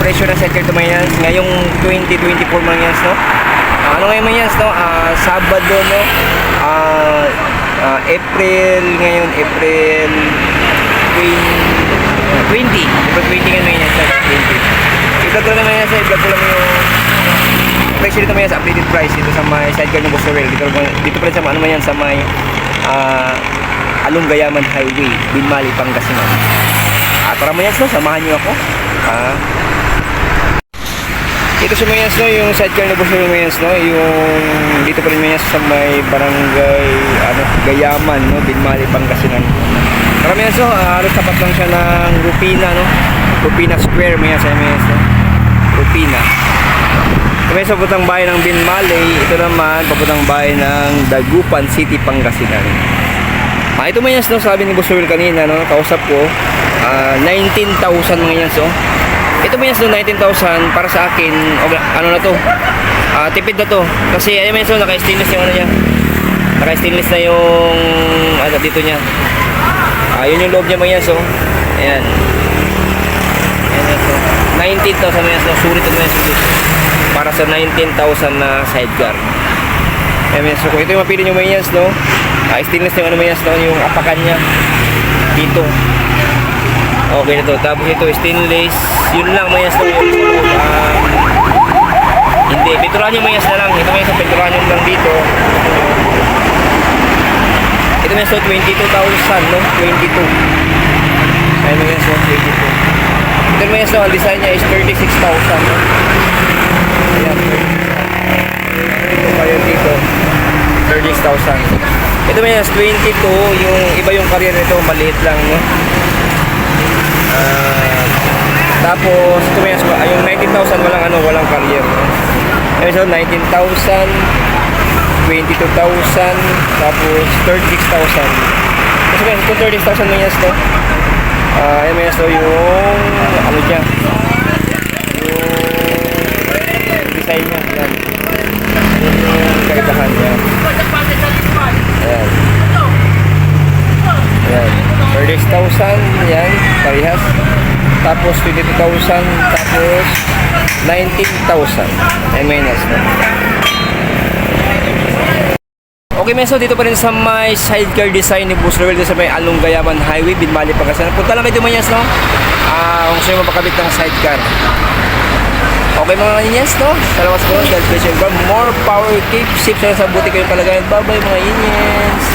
presyo ng sidecar ito mga yans. Ngayong 2024 mga yans, no? Ano ngayon mga yans, no? Sabado, no? April ngayon, April 20. April 20 ngayon mga yans, 20. I-vlog ko lang naman yan sa i-vlog ko lang yung presyo dito mga yans, updated price dito sa may sidecar ng Boss Roel. Dito pa rin sa ano mga yan, sa may Along Gayaman Highway, Binmali, Pangasinan. Tara mga yans, no? Samahan nyo ako. Ito sa mga yans, no? Yung sidecar ng Boss Roel mga yans, no? Yung dito pa rin mga yans sa may barangay Gayaman, no? Binmali, Pangasinan. Tara mga yans, no? Halos tapat lang siya ng Rupina, no? Rupina Square mga yans, no? Rupina. Kami sa papuntang bahay ng Binmali, ito naman papuntang bahay ng Dagupan City, Pangasinan. Ito mga yans, no, sabi ni Boss Roel kanina, no, kausap ko, 19,000 mga yans, no. Ito mga yans, no, 19,000 para sa akin, ano na to, tipid na to. Kasi ayun mga yans, no, naka-stainless yung ano niya. Naka-stainless na yung dito niya. Yun yung loob niya mga yans, no. Ayan. Ayan, 19,000 mga yans, no. Sulit mga yans, para sa 19,000 na sidecar. Ayan, so kung ito yung mapili nyo mga yans, no, stainless yung ano mga yans, no, yung apakan nya dito. Okay na to. Tapos ito stainless, yun lang mga yans, no, yung hindi, pinturan yung mga yans na lang. Ito mga yans, pinturan yung lang dito. Ito mga yans, no, 22,000, no, 22. Ayan mga yans, no, 22. Ito mga yans, no, ang design nya is 36,000, no. Ayan, ito pa yun dito 36,000. Ito may 22, yung iba yung career nito maliit lang, no. Tapos ito may yung 19,000 walang career, no? So 19,000, 22,000, tapos 36,000. Kasi kung 36,000 may no. Ayan may yung ano niya, design niya, yan. Yung kaibahan niya. Ayan. Ayan. 36,000, yan, parehas. Tapos 22,000, tapos 19,000. Ayan, minus na. Okay, meso, dito pa rin sa may sidecar design ni Boss Roel, sa may Along Gayaman Highway, Binmali, Pangasinan. Punta lang kayo manyas, no? Kung gusto nyo mapakabit ng sidecar. Okay mga inyes, no? Salamat po. God bless you. More power. Keep safe sa buti kayong kalagayan. Bye bye mga inyes.